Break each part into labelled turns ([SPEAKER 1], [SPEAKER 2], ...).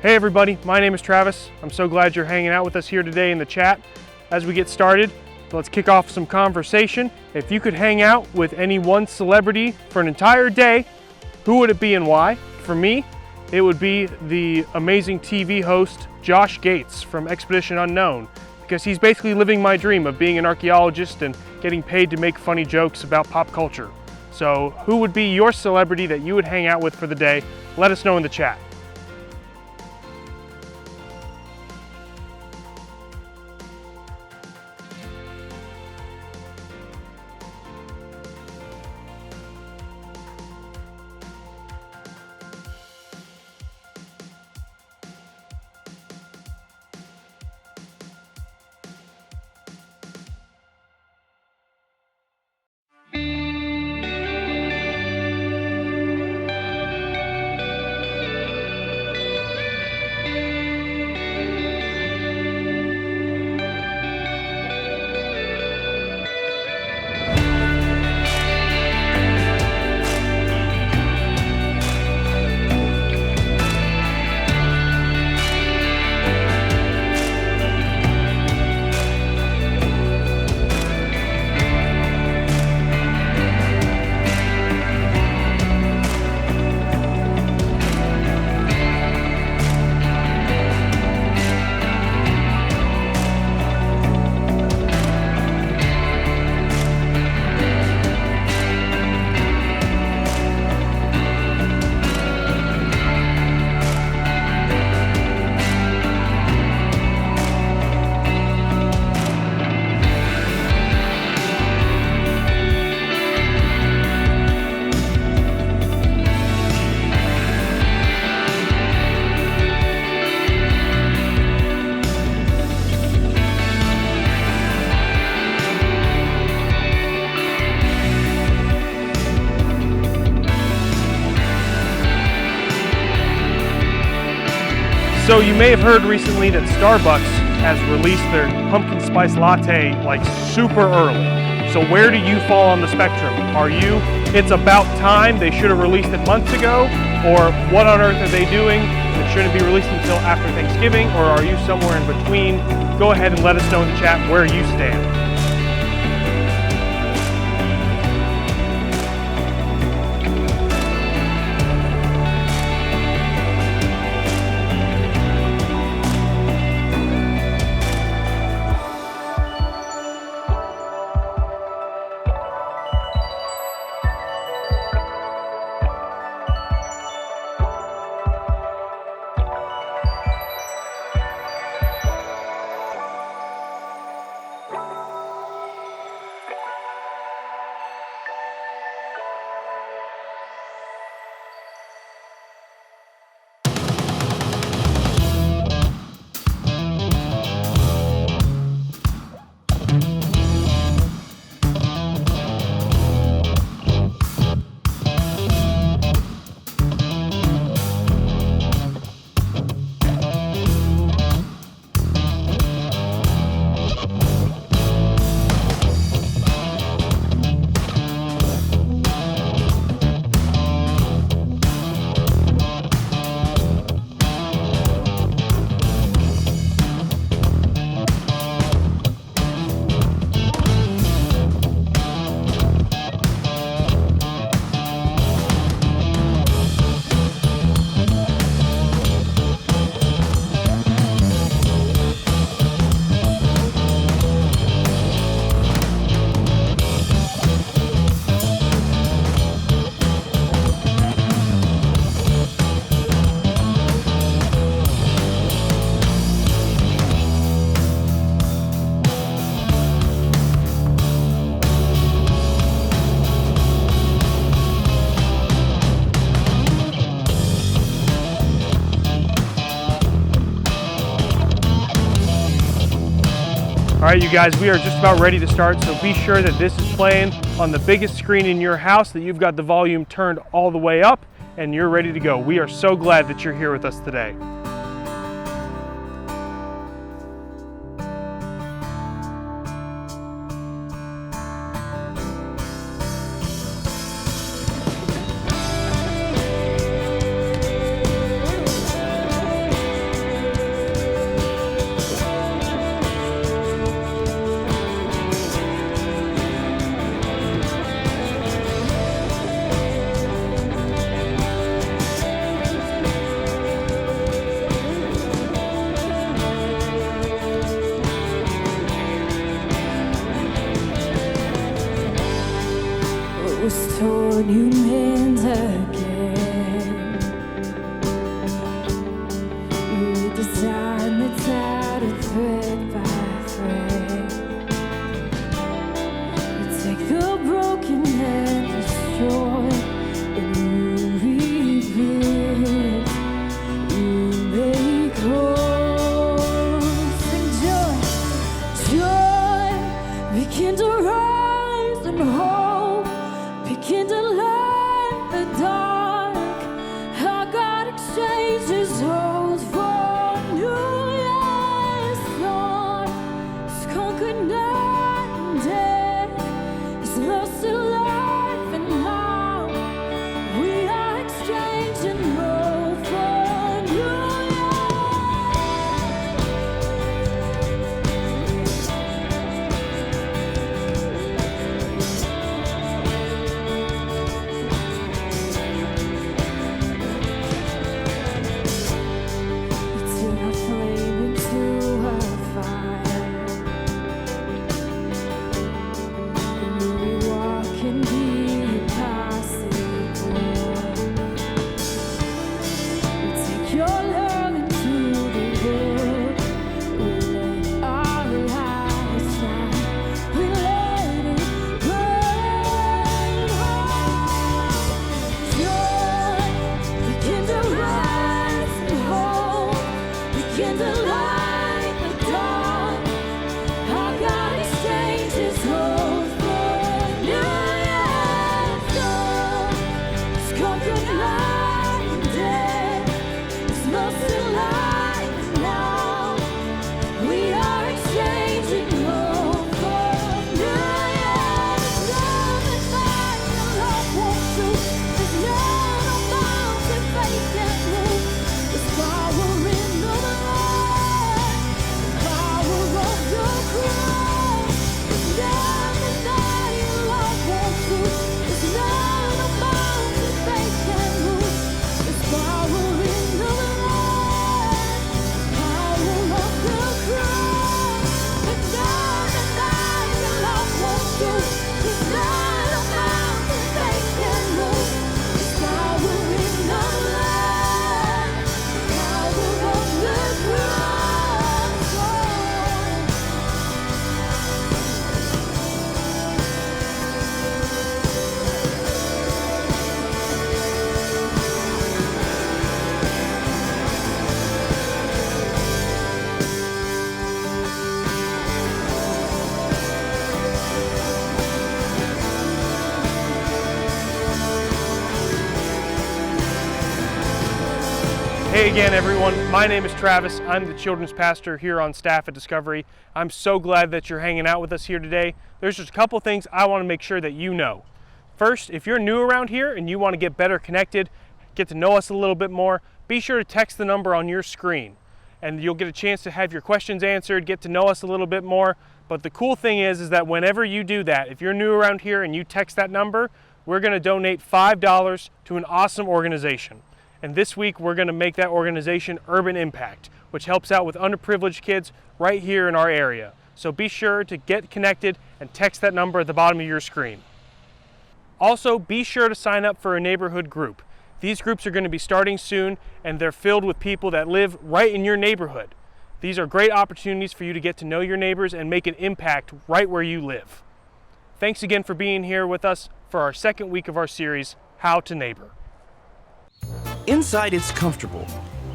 [SPEAKER 1] Hey everybody, my name is Travis. I'm so glad you're hanging out with us here today in the chat. As we get started, let's kick off some conversation. If you could hang out with any one celebrity for an entire day, who would it be and why? For me, it would be the amazing TV host Josh Gates from Expedition Unknown, because he's basically living my dream of being an archaeologist and getting paid to make funny jokes about pop culture. So who would be your celebrity that you would hang out with for the day? Let us know in the chat. So you may have heard recently that Starbucks has released their pumpkin spice latte like super early. So where do you fall on the spectrum? Are you, it's about time, they should have released it months ago? Or what on earth are they doing? It shouldn't be released until after Thanksgiving? Or are you somewhere in between? Go ahead and let us know in the chat where you stand. All right, you guys, we are just about ready to start, so be sure that this is playing on the biggest screen in your house, that you've got the volume turned all the way up, and you're ready to go. We are so glad that you're here with us today.
[SPEAKER 2] Was torn, you mend again. You design the tattered thread by thread. You take the broken and destroy, and you rebuild. You make whole. Sing joy, joy, begin to rise and hold. Begin to light the dark. Our God exchanges old for new. Yes, Lord.
[SPEAKER 1] Hey again, everyone. My name is Travis. I'm the children's pastor here on staff at Discovery. I'm so glad that you're hanging out with us here today. There's just a couple things I want to make sure that you know. First, if you're new around here and you want to get better connected, get to know us a little bit more, be sure to text the number on your screen and you'll get a chance to have your questions answered, get to know us a little bit more. But the cool thing is that whenever you do that, if you're new around here and you text that number, we're going to donate $5 to an awesome organization. And this week we're going to make that organization Urban Impact, which helps out with underprivileged kids right here in our area. So be sure to get connected and text that number at the bottom of your screen. Also, be sure to sign up for a neighborhood group. These groups are going to be starting soon and they're filled with people that live right in your neighborhood. These are great opportunities for you to get to know your neighbors and make an impact right where you live. Thanks again for being here with us for our second week of our series, How to Neighbor.
[SPEAKER 3] Inside it's comfortable.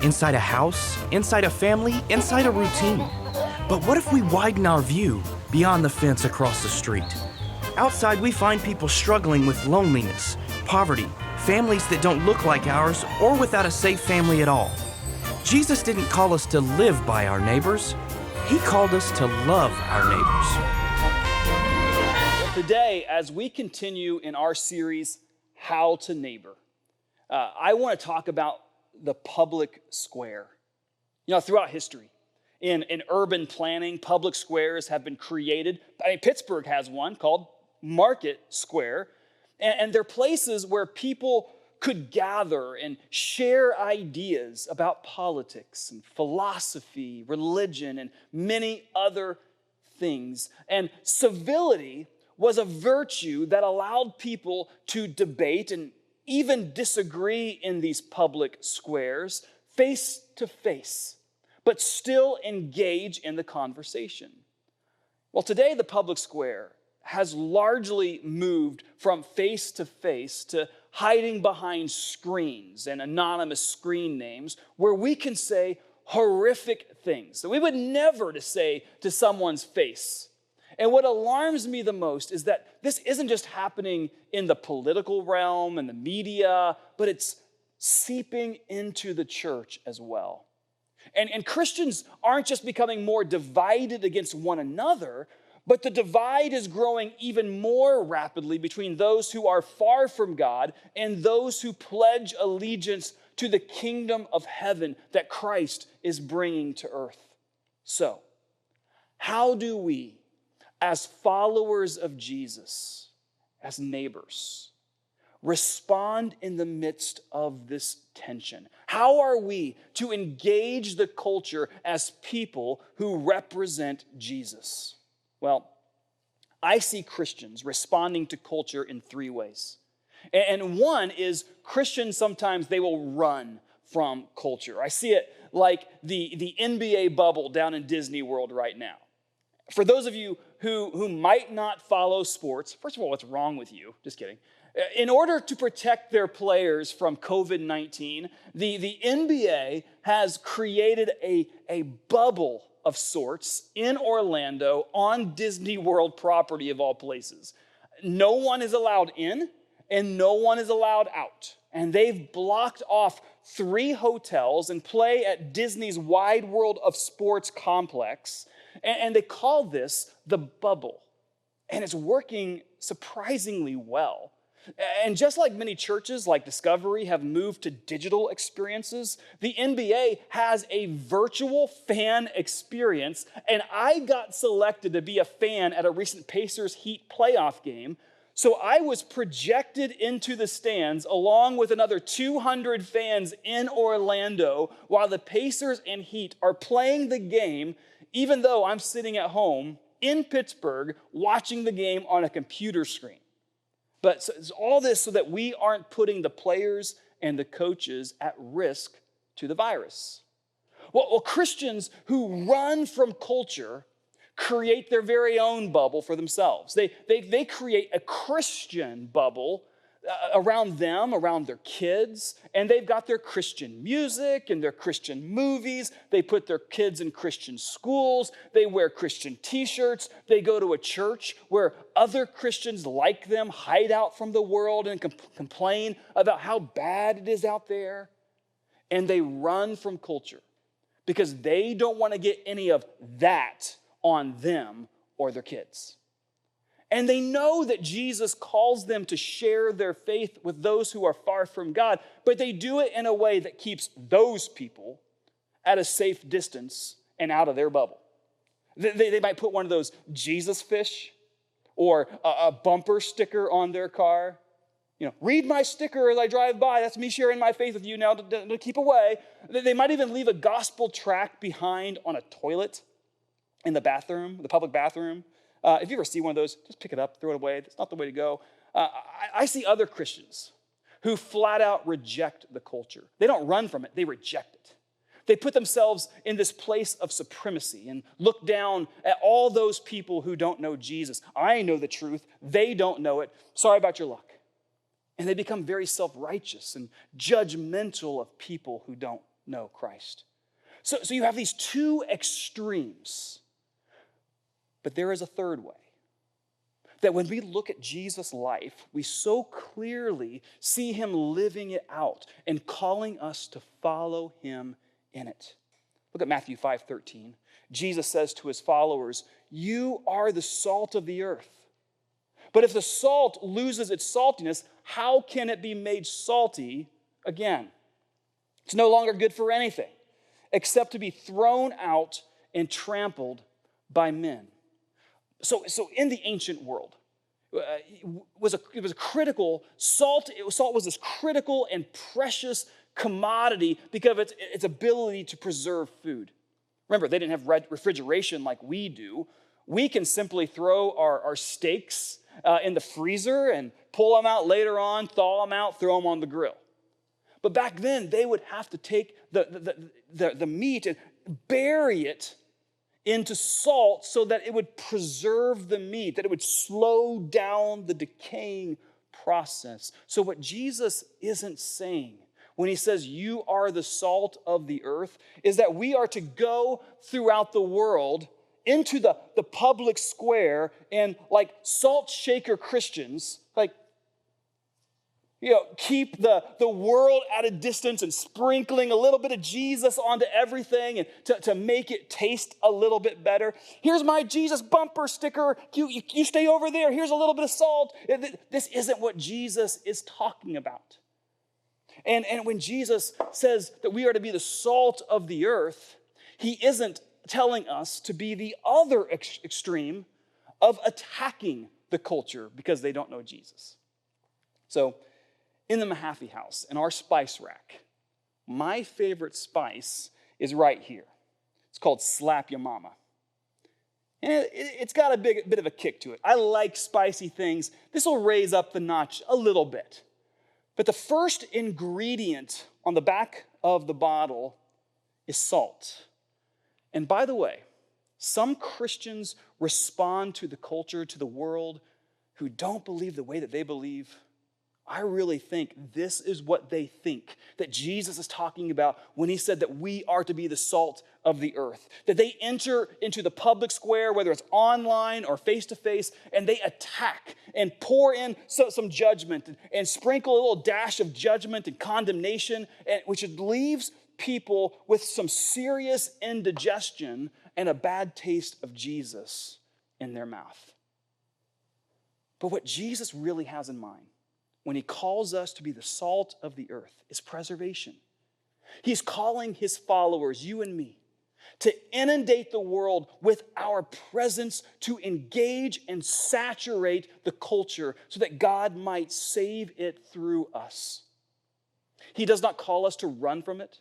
[SPEAKER 3] Inside a house, inside a family, inside a routine. But what if we widen our view beyond the fence across the street? Outside we find people struggling with loneliness, poverty, families that don't look like ours, or without a safe family at all. Jesus didn't call us to live by our neighbors. He called us to love our neighbors.
[SPEAKER 4] Today, as we continue in our series, How to Neighbor, I want to talk about the public square. You know, throughout history, in urban planning, public squares have been created. I mean, Pittsburgh has one called Market Square, and they're places where people could gather and share ideas about politics and philosophy, religion, and many other things. And civility was a virtue that allowed people to debate and even disagree in these public squares face to face, but still engage in the conversation. Well, today the public square has largely moved from face to face to hiding behind screens and anonymous screen names where we can say horrific things that we would never to say to someone's face. And what alarms me the most is that this isn't just happening in the political realm and the media, but it's seeping into the church as well. And Christians aren't just becoming more divided against one another, but the divide is growing even more rapidly between those who are far from God and those who pledge allegiance to the kingdom of heaven that Christ is bringing to earth. So, how do we, as followers of Jesus, as neighbors, respond in the midst of this tension? How are we to engage the culture as people who represent Jesus? Well, I see Christians responding to culture in three ways. And one is Christians sometimes they will run from culture. I see it like the NBA bubble down in Disney World right now. For those of you who might not follow sports, first of all, what's wrong with you? Just kidding. In order to protect their players from COVID-19, the NBA has created a bubble of sorts in Orlando on Disney World property of all places. No one is allowed in and no one is allowed out. And they've blocked off 3 hotels and play at Disney's Wide World of Sports complex. And they call this the bubble. And it's working surprisingly well. And just like many churches like Discovery have moved to digital experiences, the NBA has a virtual fan experience. And I got selected to be a fan at a recent Pacers Heat playoff game. So I was projected into the stands along with another 200 fans in Orlando while the Pacers and Heat are playing the game, even though I'm sitting at home in Pittsburgh watching the game on a computer screen. But it's all this so that we aren't putting the players and the coaches at risk to the virus. Well, Christians who run from culture create their very own bubble for themselves. They create a Christian bubble around them, around their kids, and they've got their Christian music and their Christian movies. They put their kids in Christian schools. They wear Christian t-shirts. They go to a church where other Christians like them hide out from the world and complain about how bad it is out there. and they run from culture because they don't want to get any of that on them or their kids. And they know that Jesus calls them to share their faith with those who are far from God, but they do it in a way that keeps those people at a safe distance and out of their bubble. They might put one of those Jesus fish or a bumper sticker on their car. You know, read my sticker as I drive by. That's me sharing my faith with you now to keep away. They might even leave a gospel tract behind on a toilet in the bathroom, the public bathroom. If you ever see one of those, just pick it up, throw it away. That's not the way to go. I see other Christians who flat out reject the culture. They don't run from it, they reject it. They put themselves in this place of supremacy and look down at all those people who don't know Jesus. I know the truth, they don't know it. Sorry about your luck. And they become very self-righteous and judgmental of people who don't know Christ. So you have these two extremes. But there is a third way. That when we look at Jesus' life, we so clearly see him living it out and calling us to follow him in it. Look at Matthew 5:13. Jesus says to his followers, "You are the salt of the earth. But if the salt loses its saltiness, how can it be made salty again? It's no longer good for anything except to be thrown out and trampled by men." So in the ancient world, it was a critical, salt was this critical and precious commodity because of its ability to preserve food. Remember, they didn't have refrigeration like we do. We can simply throw our steaks in the freezer and pull them out later on, thaw them out, throw them on the grill. But back then, they would have to take the meat and bury it into salt so that it would preserve the meat, that it would slow down the decaying process. So what Jesus isn't saying when he says you are the salt of the earth is that we are to go throughout the world into the public square and like salt shaker Christians, keep the world at a distance and sprinkling a little bit of Jesus onto everything and to make it taste a little bit better. Here's my Jesus bumper sticker. You stay over there. Here's a little bit of salt. This isn't what Jesus is talking about. And when Jesus says that we are to be the salt of the earth, he isn't telling us to be the other extreme of attacking the culture because they don't know Jesus. So, in the Mahaffey house, in our spice rack, my favorite spice is right here. It's called Slap Ya Mama. And it's got a bit of a kick to it. I like spicy things. This will raise up the notch a little bit. But the first ingredient on the back of the bottle is salt. And by the way, some Christians respond to the culture, to the world, who don't believe the way that they believe. I really think this is what they think that Jesus is talking about when he said that we are to be the salt of the earth. That they enter into the public square, whether it's online or face-to-face, and they attack and pour in some judgment and sprinkle a little dash of judgment and condemnation, which leaves people with some serious indigestion and a bad taste of Jesus in their mouth. But what Jesus really has in mind when he calls us to be the salt of the earth is preservation. He's calling his followers, you and me, to inundate the world with our presence, to engage and saturate the culture so that God might save it through us. He does not call us to run from it,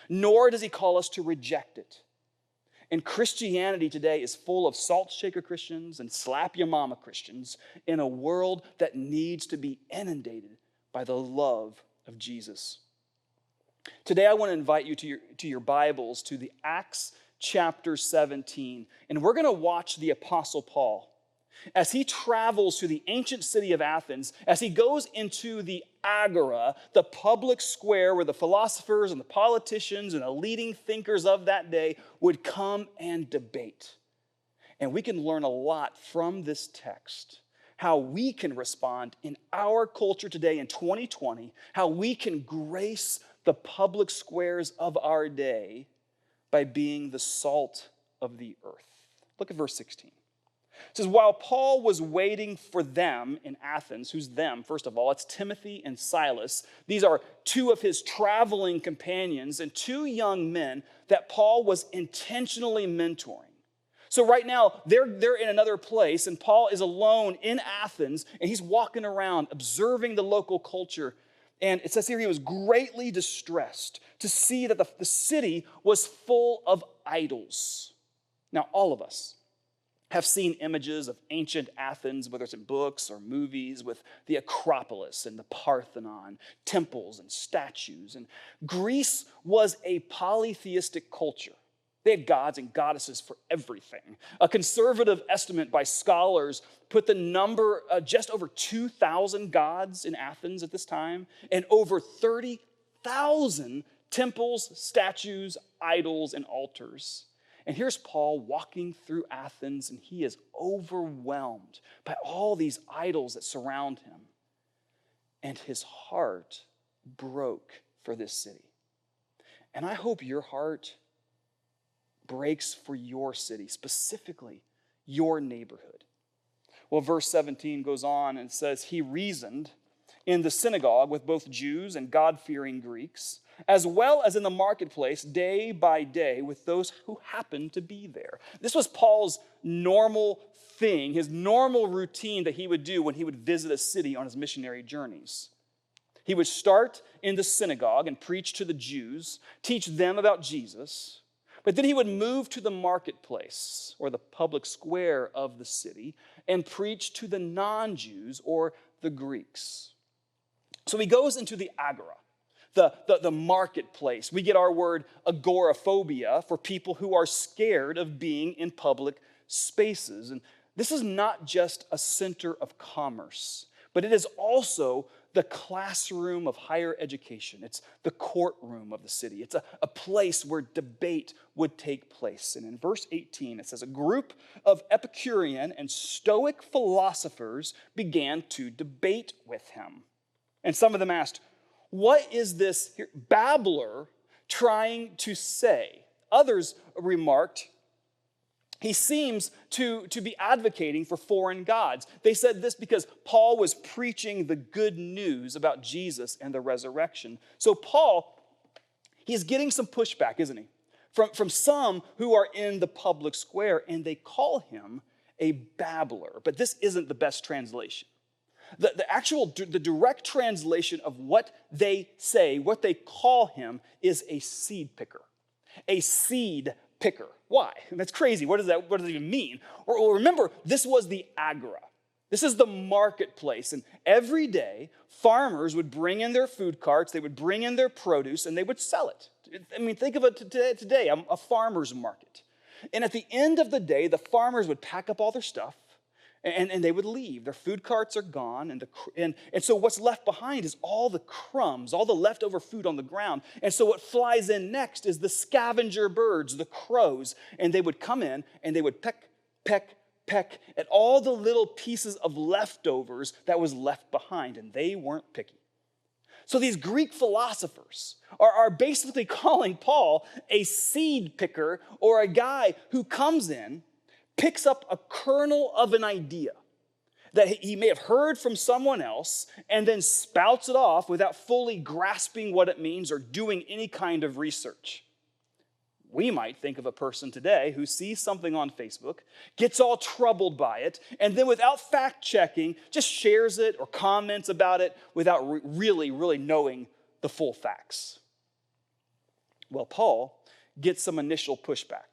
[SPEAKER 4] nor does he call us to reject it. And Christianity today is full of salt shaker Christians and slap your mama Christians in a world that needs to be inundated by the love of Jesus. Today I want to invite you to your Bibles to the Acts chapter 17. And we're going to watch the Apostle Paul as he travels to the ancient city of Athens, as he goes into the agora, the public square where the philosophers and the politicians and the leading thinkers of that day would come and debate. And we can learn a lot from this text, how we can respond in our culture today in 2020, how we can grace the public squares of our day by being the salt of the earth. Look at verse 16. It says, while Paul was waiting for them in Athens, who's them? First of all, it's Timothy and Silas. These are two of his traveling companions and two young men that Paul was intentionally mentoring. So right now, they're in another place, and Paul is alone in Athens, and he's walking around, observing the local culture. And it says here he was greatly distressed to see that the city was full of idols. Now, all of us have seen images of ancient Athens, whether it's in books or movies, with the Acropolis and the Parthenon, temples and statues. And Greece was a polytheistic culture. They had gods and goddesses for everything. A conservative estimate by scholars put the number just over 2,000 gods in Athens at this time, and over 30,000 temples, statues, idols, and altars. And here's Paul walking through Athens, and he is overwhelmed by all these idols that surround him. And his heart broke for this city. And I hope your heart breaks for your city, specifically your neighborhood. Well, verse 17 goes on and says, he reasoned in the synagogue with both Jews and God-fearing Greeks, as well as in the marketplace day by day with those who happened to be there. This was Paul's normal thing, his normal routine that he would do when he would visit a city on his missionary journeys. He would start in the synagogue and preach to the Jews, teach them about Jesus, but then he would move to the marketplace or the public square of the city and preach to the non-Jews or the Greeks. So he goes into the agora, the marketplace. We get our word agoraphobia for people who are scared of being in public spaces. And this is not just a center of commerce, but it is also the classroom of higher education. It's the courtroom of the city. It's a place where debate would take place. And in verse 18, it says, a group of Epicurean and Stoic philosophers began to debate with him. And some of them asked, what is this babbler trying to say? Others remarked, he seems to be advocating for foreign gods. They said this because Paul was preaching the good news about Jesus and the resurrection. So Paul, he's getting some pushback, isn't he? From some who are in the public square, and they call him a babbler. But this isn't the best translation. The direct translation of what they say, what they call him, is a seed picker. A seed picker. Why? That's crazy. What does it even mean? Or remember, this was the agora. This is the marketplace. And every day, farmers would bring in their food carts, they would bring in their produce, and they would sell it. I mean, think of it today, a farmer's market. And at the end of the day, the farmers would pack up all their stuff, and they would leave. Their food carts are gone, and so what's left behind is all the crumbs, all the leftover food on the ground. And so what flies in next is the scavenger birds, the crows, and they would come in and they would peck, peck, peck at all the little pieces of leftovers that was left behind, and they weren't picky. So these Greek philosophers are basically calling Paul a seed picker, or a guy who comes in, picks up a kernel of an idea that he may have heard from someone else, and then spouts it off without fully grasping what it means or doing any kind of research. We might think of a person today who sees something on Facebook, gets all troubled by it, and then without fact-checking, just shares it or comments about it without really knowing the full facts. Well, Paul gets some initial pushback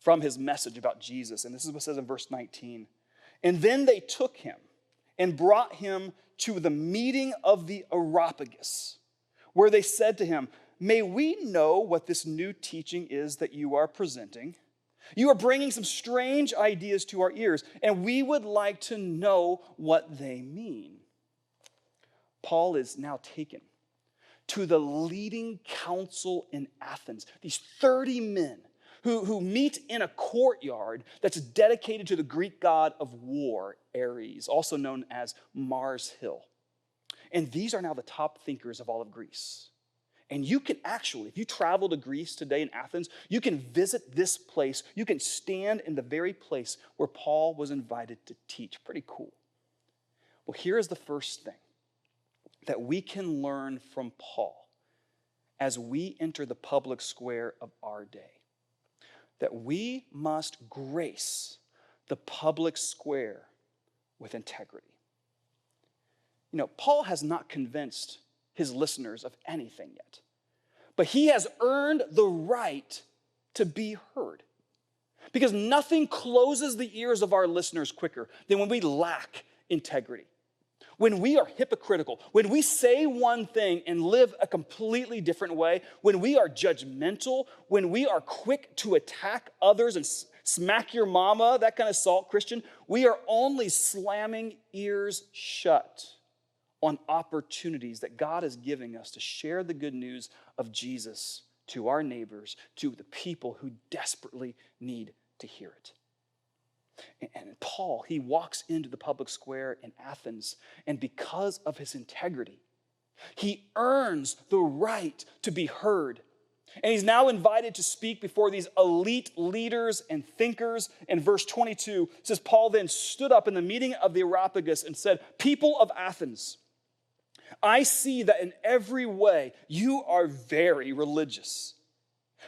[SPEAKER 4] from his message about Jesus. And this is what it says in verse 19. And then they took him and brought him to the meeting of the Areopagus, where they said to him, may we know what this new teaching is that you are presenting? You are bringing some strange ideas to our ears, and we would like to know what they mean. Paul is now taken to the leading council in Athens, these 30 men who meet in a courtyard that's dedicated to the Greek god of war, Ares, also known as Mars Hill. And these are now the top thinkers of all of Greece. And you can actually, if you travel to Greece today in Athens, you can visit this place. You can stand in the very place where Paul was invited to teach. Pretty cool. Well, here is the first thing that we can learn from Paul as we enter the public square of our day. That we must grace the public square with integrity. You know, Paul has not convinced his listeners of anything yet, but he has earned the right to be heard. Because nothing closes the ears of our listeners quicker than when we lack integrity. When we are hypocritical, when we say one thing and live a completely different way, when we are judgmental, when we are quick to attack others and smack your mama, that kind of salt Christian, we are only slamming ears shut on opportunities that God is giving us to share the good news of Jesus to our neighbors, to the people who desperately need to hear it. And Paul, he walks into the public square in Athens, and because of his integrity, he earns the right to be heard. And he's now invited to speak before these elite leaders and thinkers. In verse 22, it says, Paul then stood up in the meeting of the Areopagus and said, "People of Athens, I see that in every way you are very religious.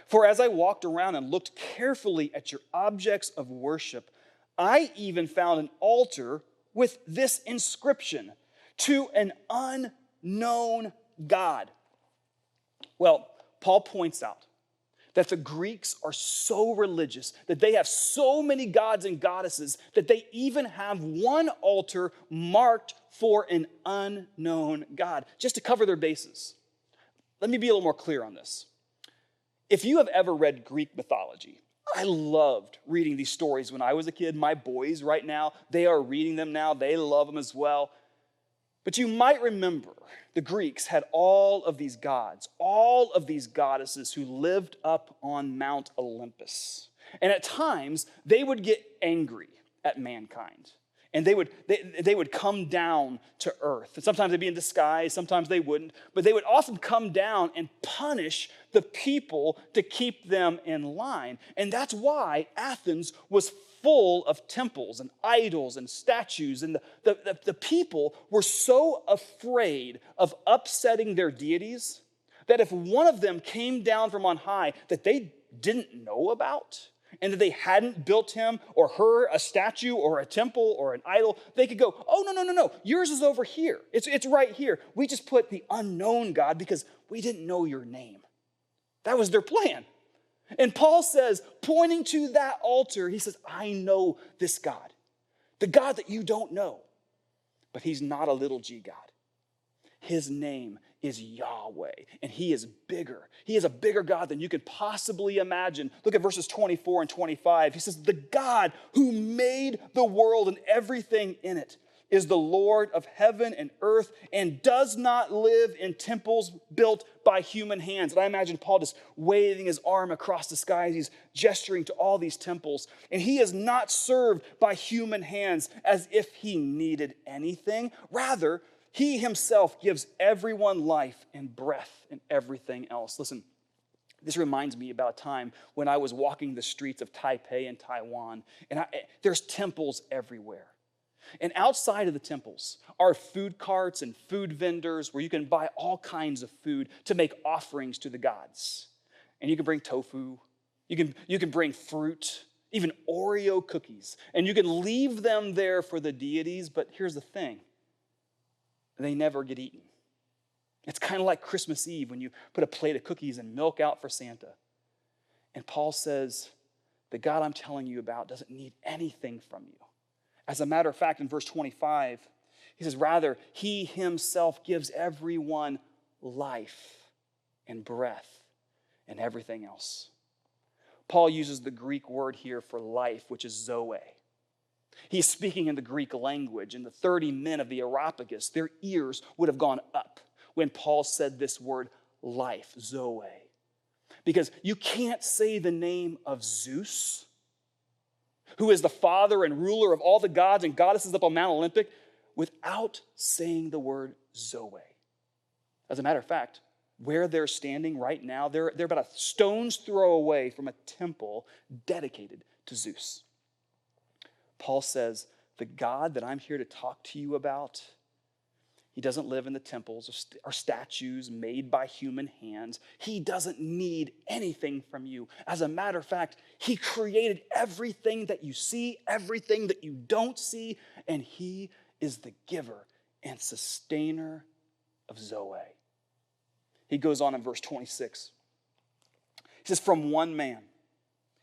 [SPEAKER 4] For as I walked around and looked carefully at your objects of worship, I even found an altar with this inscription, 'To an unknown God.'" Well, Paul points out that the Greeks are so religious, that they have so many gods and goddesses, that they even have one altar marked for an unknown God, just to cover their bases. Let me be a little more clear on this. If you have ever read Greek mythology, I loved reading these stories when I was a kid. My boys right now, they are reading them now. They love them as well. But you might remember the Greeks had all of these gods, all of these goddesses who lived up on Mount Olympus. And at times, they would get angry at mankind. And they would come down to earth. And sometimes they'd be in disguise, sometimes they wouldn't. But they would often come down and punish the people to keep them in line. And that's why Athens was full of temples and idols and statues. And the people were so afraid of upsetting their deities that if one of them came down from on high that they didn't know about, and that they hadn't built him or her a statue or a temple or an idol, they could go, "Oh, no, yours is over here. It's right here. We just put the unknown God because we didn't know your name." That was their plan. And Paul says, pointing to that altar, he says, "I know this God, the God that you don't know, but he's not a little g God. His name is Yahweh, and he is bigger. He is a bigger God than you could possibly imagine." Look at verses 24 and 25. He says, "The God who made the world and everything in it is the Lord of heaven and earth and does not live in temples built by human hands." And I imagine Paul just waving his arm across the sky as he's gesturing to all these temples. "And he is not served by human hands as if he needed anything. Rather, he himself gives everyone life and breath and everything else." Listen, this reminds me about a time when I was walking the streets of Taipei in Taiwan, and there's temples everywhere. And outside of the temples are food carts and food vendors where you can buy all kinds of food to make offerings to the gods. And you can bring tofu, you can bring fruit, even Oreo cookies, and you can leave them there for the deities, but here's the thing. They never get eaten. It's kind of like Christmas Eve when you put a plate of cookies and milk out for Santa. And Paul says, the God I'm telling you about doesn't need anything from you. As a matter of fact, in verse 25, he says, rather, he himself gives everyone life and breath and everything else. Paul uses the Greek word here for life, which is zoe. He's speaking in the Greek language, and the 30 men of the Areopagus, their ears would have gone up when Paul said this word life, zoe. Because you can't say the name of Zeus, who is the father and ruler of all the gods and goddesses up on Mount Olympic, without saying the word zoe. As a matter of fact, where they're standing right now, they're about a stone's throw away from a temple dedicated to Zeus. Paul says, the God that I'm here to talk to you about, he doesn't live in the temples or statues made by human hands. He doesn't need anything from you. As a matter of fact, he created everything that you see, everything that you don't see, and he is the giver and sustainer of Zoe. He goes on in verse 26. He says, from one man,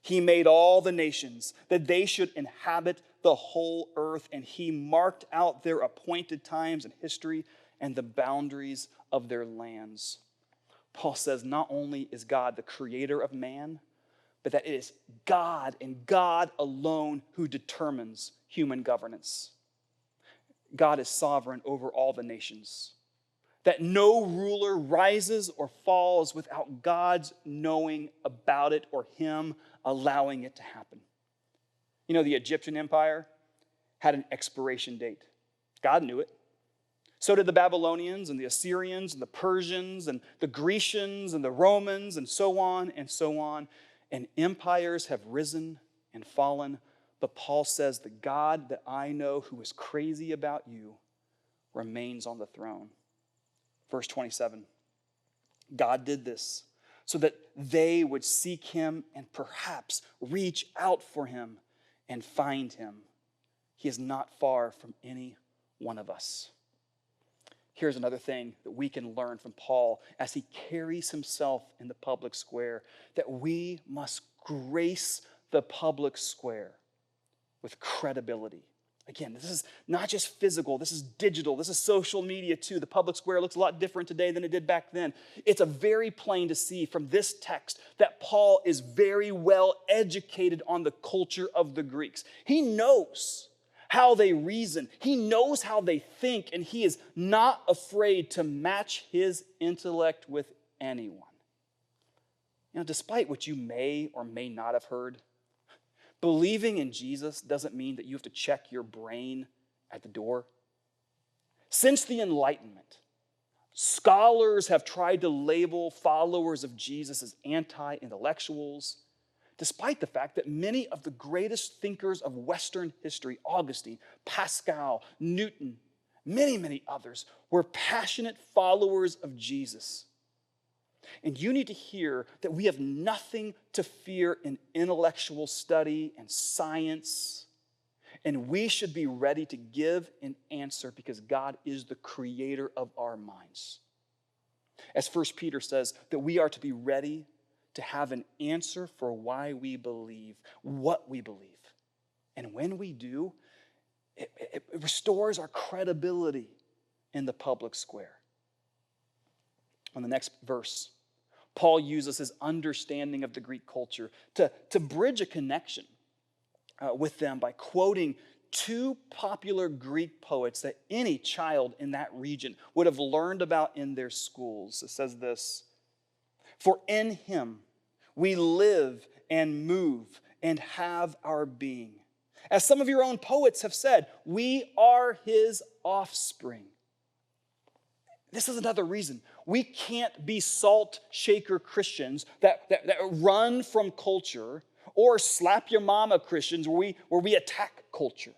[SPEAKER 4] he made all the nations that they should inhabit the whole earth, and he marked out their appointed times in history and the boundaries of their lands. Paul says not only is God the creator of man, but that it is God and God alone who determines human governance. God is sovereign over all the nations. That no ruler rises or falls without God's knowing about it or him allowing it to happen. You know, the Egyptian empire had an expiration date. God knew it. So did the Babylonians and the Assyrians and the Persians and the Grecians and the Romans and so on and so on. And empires have risen and fallen. But Paul says, the God that I know who is crazy about you remains on the throne. Verse 27, God did this so that they would seek him and perhaps reach out for him and find him. He is not far from any one of us. Here's another thing that we can learn from Paul as he carries himself in the public square, that we must grace the public square with credibility. Again, this is not just physical, this is digital, this is social media too. The public square looks a lot different today than it did back then. It's a very plain to see from this text that Paul is very well educated on the culture of the Greeks. He knows how they reason, he knows how they think, and he is not afraid to match his intellect with anyone. You know, despite what you may or may not have heard, believing in Jesus doesn't mean that you have to check your brain at the door. Since the Enlightenment, scholars have tried to label followers of Jesus as anti-intellectuals, despite the fact that many of the greatest thinkers of Western history, Augustine, Pascal, Newton, many others, were passionate followers of Jesus. And you need to hear that we have nothing to fear in intellectual study and science. And we should be ready to give an answer because God is the creator of our minds. As 1 Peter says, that we are to be ready to have an answer for why we believe, what we believe. And when we do, it restores our credibility in the public square. On the next verse, Paul uses his understanding of the Greek culture to bridge a connection with them by quoting two popular Greek poets that any child in that region would have learned about in their schools. It says this, "For in him we live and move and have our being. As some of your own poets have said, we are his offspring." This is another reason. We can't be salt shaker Christians that run from culture or slap your mama Christians where we attack culture.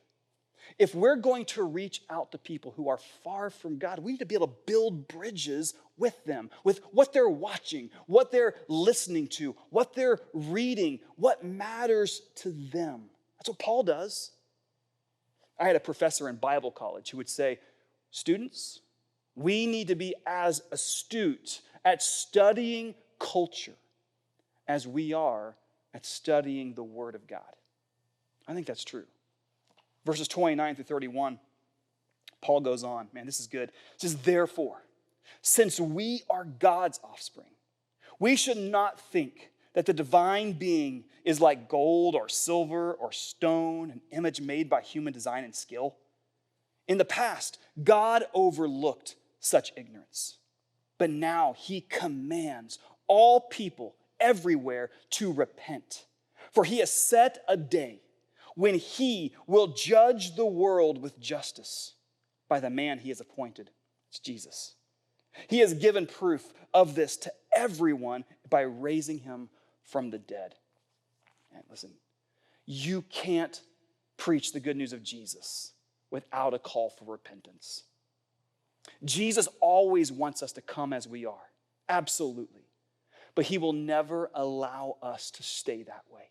[SPEAKER 4] If we're going to reach out to people who are far from God, we need to be able to build bridges with them, with what they're watching, what they're listening to, what they're reading, what matters to them. That's what Paul does. I had a professor in Bible college who would say, students, we need to be as astute at studying culture as we are at studying the Word of God. I think that's true. Verses 29 through 31, Paul goes on. Man, this is good. It says, "Therefore, since we are God's offspring, we should not think that the divine being is like gold or silver or stone, an image made by human design and skill. In the past, God overlooked such ignorance, but now he commands all people everywhere to repent. For he has set a day when he will judge the world with justice by the man he has appointed. It's Jesus. He has given proof of this to everyone by raising him from the dead. And listen, you can't preach the good news of Jesus without a call for repentance. Jesus always wants us to come as we are, absolutely. But he will never allow us to stay that way.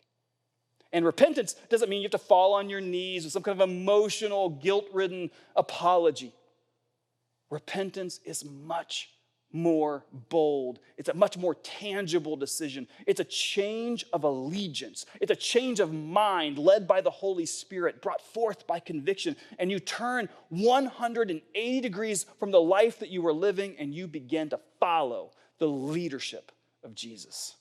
[SPEAKER 4] And repentance doesn't mean you have to fall on your knees with some kind of emotional, guilt-ridden apology. Repentance is much more bold. It's a much more tangible decision. It's a change of allegiance. It's a change of mind led by the Holy Spirit, brought forth by conviction. And you turn 180 degrees from the life that you were living and you begin to follow the leadership of Jesus.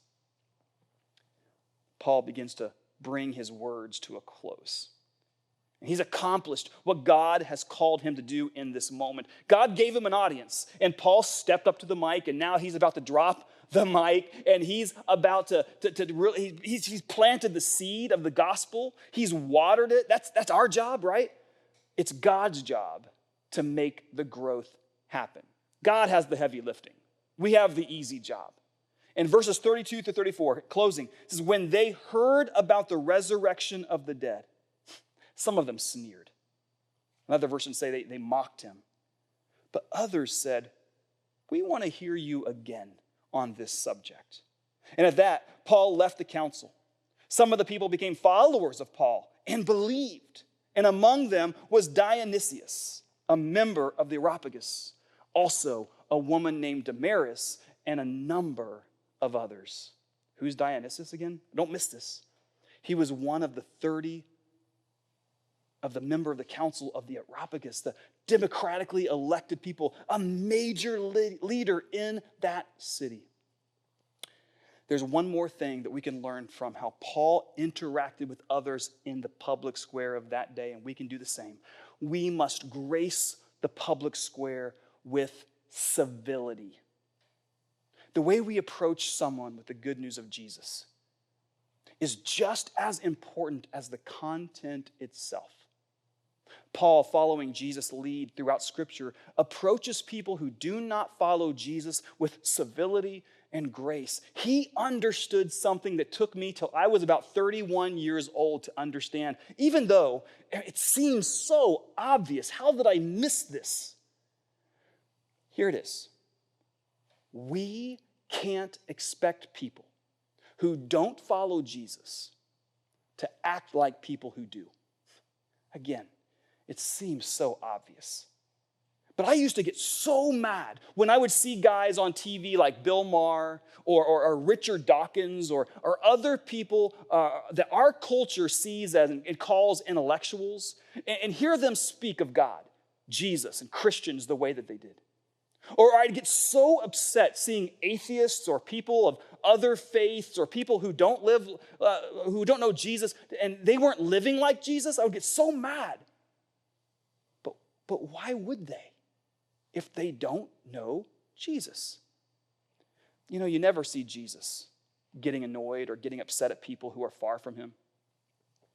[SPEAKER 4] Paul begins to bring his words to a close. He's accomplished what God has called him to do in this moment. God gave him an audience, and Paul stepped up to the mic, and now he's about to drop the mic, and he's about to really, he's planted the seed of the gospel. He's watered it. That's our job, right? It's God's job to make the growth happen. God has the heavy lifting. We have the easy job. In verses 32 to 34, closing, it says, when they heard about the resurrection of the dead, some of them sneered. Another version say they mocked him. But others said, we want to hear you again on this subject. And at that, Paul left the council. Some of the people became followers of Paul and believed. And among them was Dionysius, a member of the Areopagus, also a woman named Damaris, and a number of others. Who's Dionysius again? Don't miss this. He was one of the 30 of the member of the council of the Areopagus, the democratically elected people, a major leader in that city. There's one more thing that we can learn from how Paul interacted with others in the public square of that day, and we can do the same. We must grace the public square with civility. The way we approach someone with the good news of Jesus is just as important as the content itself. Paul, following Jesus' lead throughout Scripture, approaches people who do not follow Jesus with civility and grace. He understood something that took me till I was about 31 years old to understand, even though it seems so obvious. How did I miss this? Here it is. We can't expect people who don't follow Jesus to act like people who do. Again, it seems so obvious. But I used to get so mad when I would see guys on TV like Bill Maher or Richard Dawkins or other people that our culture sees as and calls intellectuals and hear them speak of God, Jesus, and Christians the way that they did. Or I'd get so upset seeing atheists or people of other faiths or people who don't know Jesus, and they weren't living like Jesus. I would get so mad. But why would they if they don't know Jesus? You know, you never see Jesus getting annoyed or getting upset at people who are far from him.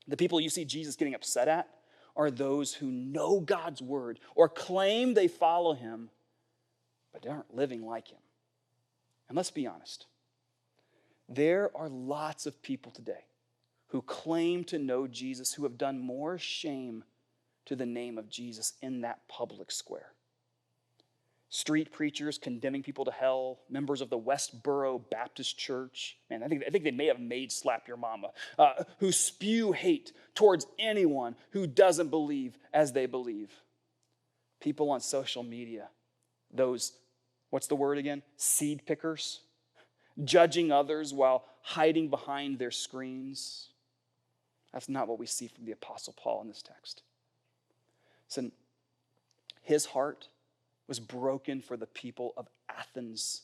[SPEAKER 4] The people you see Jesus getting upset at are those who know God's word or claim they follow him, but they aren't living like him. And let's be honest. There are lots of people today who claim to know Jesus who have done more shame to the name of Jesus in that public square. Street preachers condemning people to hell, members of the Westboro Baptist Church, man, I think they may have made Slap Your Mama, who spew hate towards anyone who doesn't believe as they believe. People on social media, those, what's the word again? Seed pickers, judging others while hiding behind their screens. That's not what we see from the Apostle Paul in this text. Listen, his heart was broken for the people of Athens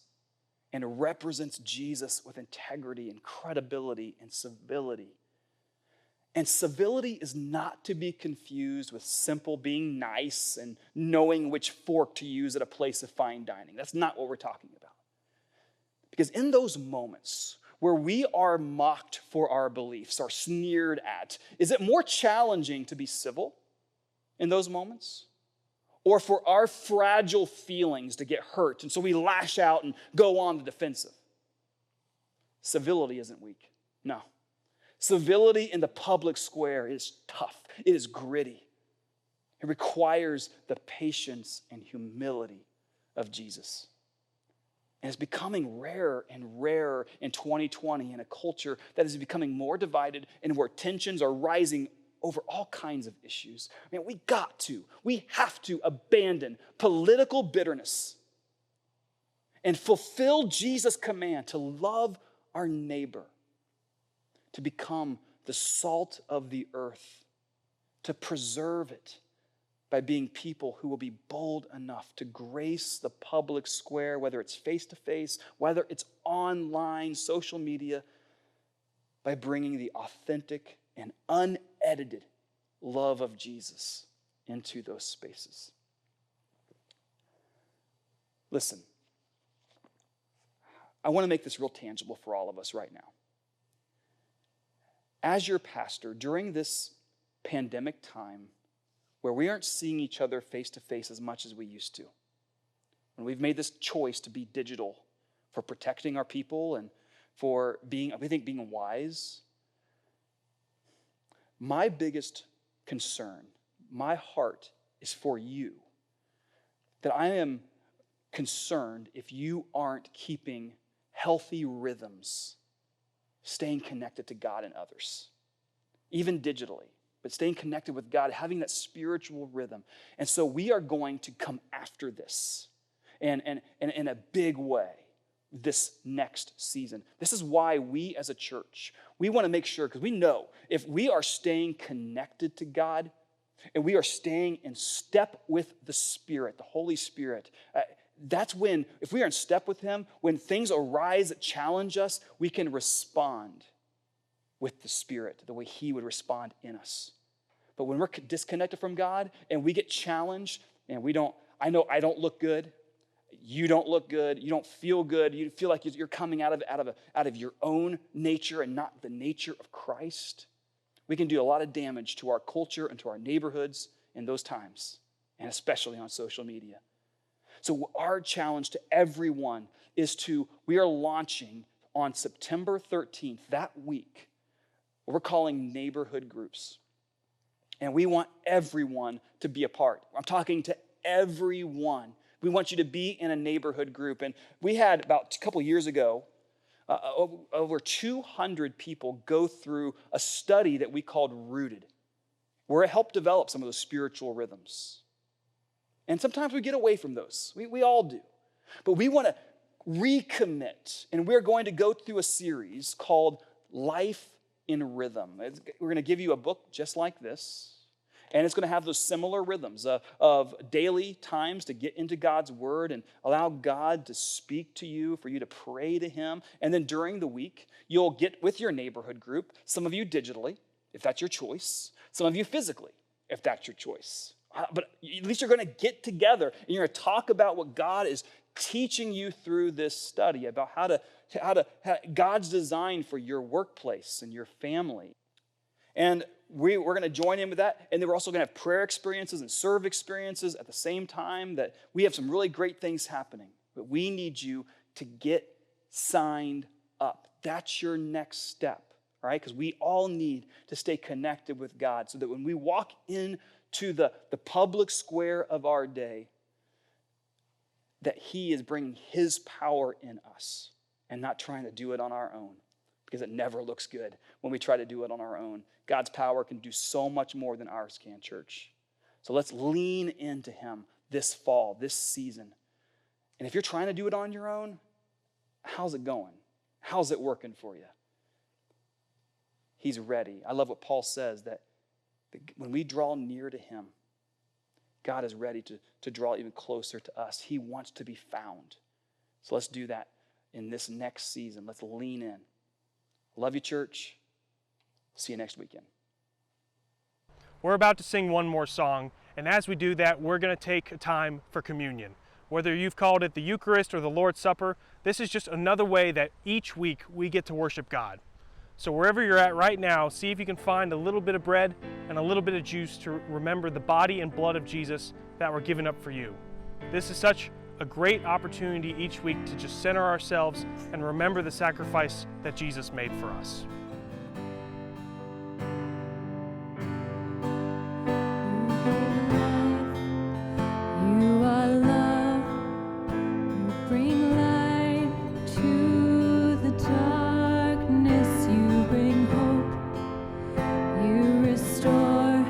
[SPEAKER 4] and represents Jesus with integrity and credibility and civility. And civility is not to be confused with simple being nice and knowing which fork to use at a place of fine dining. That's not what we're talking about. Because in those moments where we are mocked for our beliefs or sneered at, is it more challenging to be civil in those moments? or for our fragile feelings to get hurt, and so we lash out and go on the defensive. Civility isn't weak. No. Civility in the public square is tough. It is gritty. It requires the patience and humility of Jesus. And it's becoming rarer and rarer in 2020 in a culture that is becoming more divided and where tensions are rising over all kinds of issues. Man, we have to abandon political bitterness and fulfill Jesus' command to love our neighbor, to become the salt of the earth, to preserve it by being people who will be bold enough to grace the public square, whether it's face-to-face, whether it's online, social media, by bringing the authentic and unedited love of Jesus into those spaces. Listen, I want to make this real tangible for all of us right now. As your pastor, during this pandemic time, where we aren't seeing each other face to face as much as we used to, when we've made this choice to be digital for protecting our people and for being wise, my biggest concern, my heart is for you, that I am concerned if you aren't keeping healthy rhythms, staying connected to God and others, even digitally, but staying connected with God, having that spiritual rhythm. And so we are going to come after this and in a big way this next season. This is why we as a church, we want to make sure, because we know if we are staying connected to God and we are staying in step with the Spirit, the Holy Spirit, that's when, if we are in step with Him, when things arise that challenge us, we can respond with the Spirit, the way He would respond in us. But when we're disconnected from God and we get challenged and I know I don't look good, you don't look good, you don't feel good, you feel like you're coming out of your own nature and not the nature of Christ, we can do a lot of damage to our culture and to our neighborhoods in those times, and especially on social media. So our challenge to everyone is we are launching on September 13th, that week, what we're calling neighborhood groups. And we want everyone to be a part. I'm talking to everyone. We want you to be in a neighborhood group. And we had about a couple years ago, over 200 people go through a study that we called Rooted, where it helped develop some of those spiritual rhythms. And sometimes we get away from those. We all do. But we want to recommit. And we're going to go through a series called Life in Rhythm. We're going to give you a book just like this. And it's going to have those similar rhythms of daily times to get into God's word and allow God to speak to you, for you to pray to Him. And then during the week, you'll get with your neighborhood group, some of you digitally, if that's your choice, some of you physically, if that's your choice. But at least you're going to get together and you're going to talk about what God is teaching you through this study, about how God's design for your workplace and your family. And we're going to join in with that. And then we're also going to have prayer experiences and serve experiences at the same time. That we have some really great things happening. But we need you to get signed up. That's your next step, all right? Because we all need to stay connected with God so that when we walk into the public square of our day, that He is bringing His power in us and not trying to do it on our own, because it never looks good when we try to do it on our own. God's power can do so much more than ours can, church. So let's lean into Him this fall, this season. And if you're trying to do it on your own, how's it going? How's it working for you? He's ready. I love what Paul says, that when we draw near to Him, God is ready to draw even closer to us. He wants to be found. So let's do that in this next season. Let's lean in. Love you, church. See you next weekend.
[SPEAKER 1] We're about to sing one more song, and as we do that, we're going to take time for communion. Whether you've called it the Eucharist or the Lord's Supper, this is just another way that each week we get to worship God. So wherever you're at right now, see if you can find a little bit of bread and a little bit of juice to remember the body and blood of Jesus that were given up for you. This is such a great opportunity each week to just center ourselves and remember the sacrifice that Jesus made for us.
[SPEAKER 2] You are love, you bring light to the darkness, you bring hope, you restore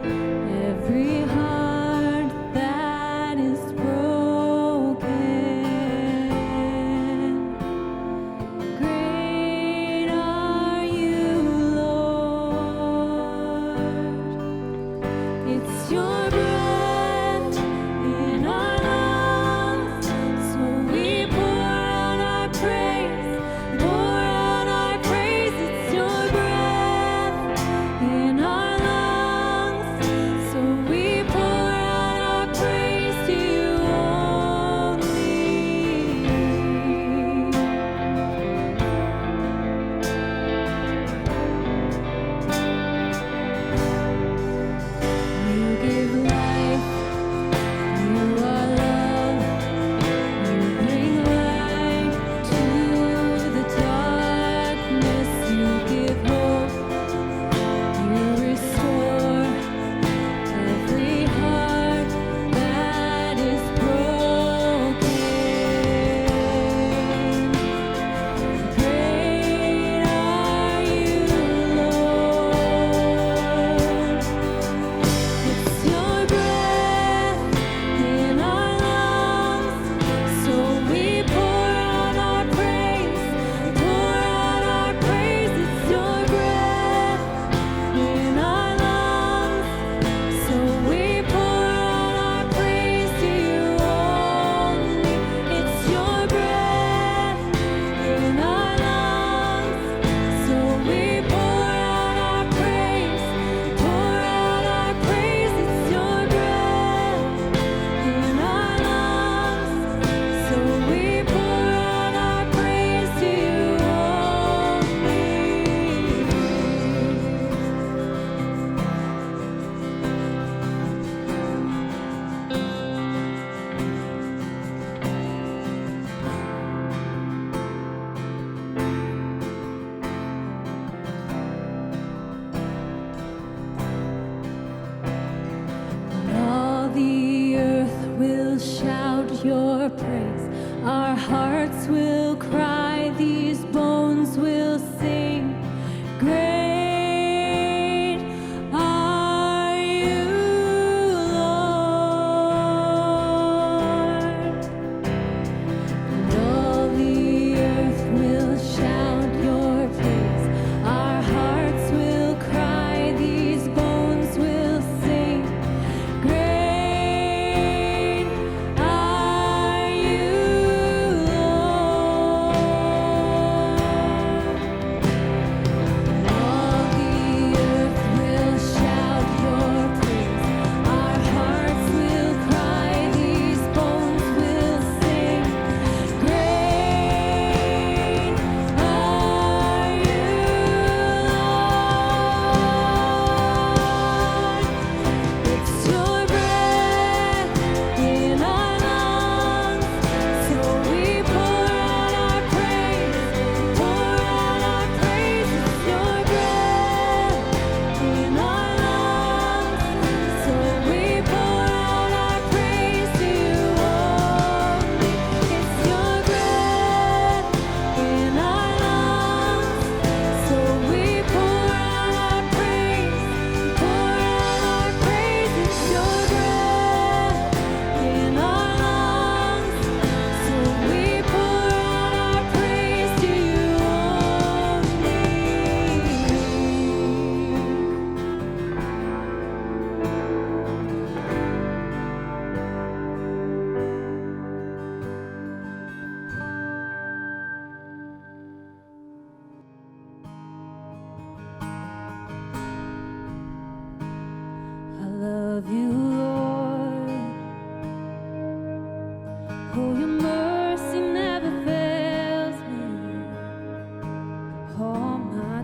[SPEAKER 2] every heart that is broken. Great are you, Lord. It's your breath in our lungs, so we pour out our praise, pour out our praise. It's your breath in our lungs, so we pour out our praise to you only. You give life, you are love, you bring light to the darkness, you give hope, you restore every heart that is broken. Great are you, Lord. It's your breath in our lungs, so we pour out our praise, pour out our praise. It's your breath in our lungs, so we pour out our praise to you only. It's your breath in our lungs, so we pour out our praise, pour out our praise. It's your breath in our lungs, so we pour out our praise to you only. And all the earth will shout your praise. Our hearts will cry, these bones will sing. Great are you, Lord. And all the earth will shout your praise. Our hearts will cry, these bones will sing. Great are you, love you, Lord. Oh, your mercy never fails me all my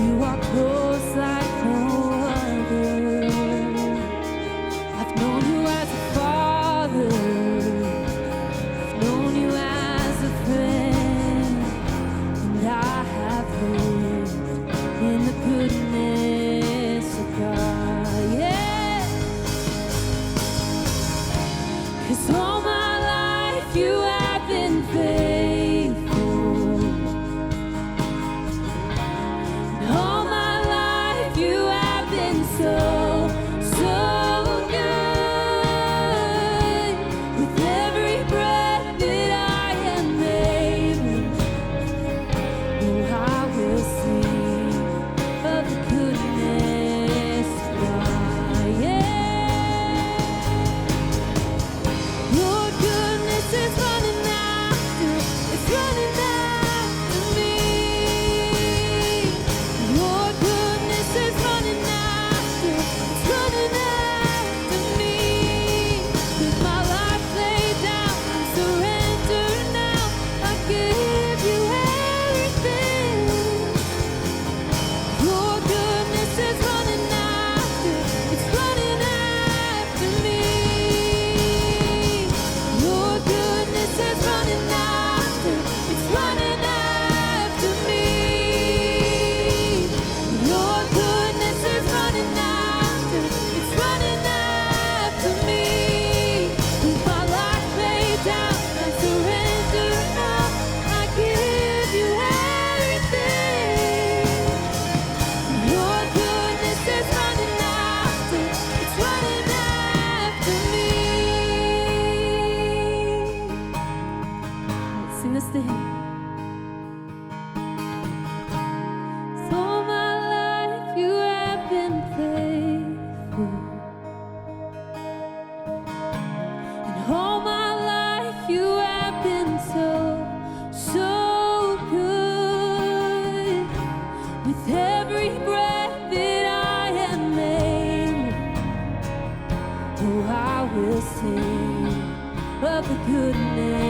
[SPEAKER 2] You are close like no other. I've known you as a father. I've known you as a friend. And I have lived in the goodness of God. Yeah. 'Cause all my life you have been faithful. And all my life you have been so, so good. With every breath that I am able, oh, I will sing of the goodness of God. Yeah. Your goodness is running after, it's running after me. Your goodness is running after, it's running after me. With my life laid down, I surrender now. I give you everything. Your goodness is running after, it's running after me. Your goodness is running after, it's running after me. Your goodness is running after, it's running after me. With my life laid down, I surrender now. I give you everything. Your goodness is running after, it's running after me. Sing this to him. So all my life you have been faithful. And all my life you have been so, so good. With every breath that I am able, oh, I will sing of the goodness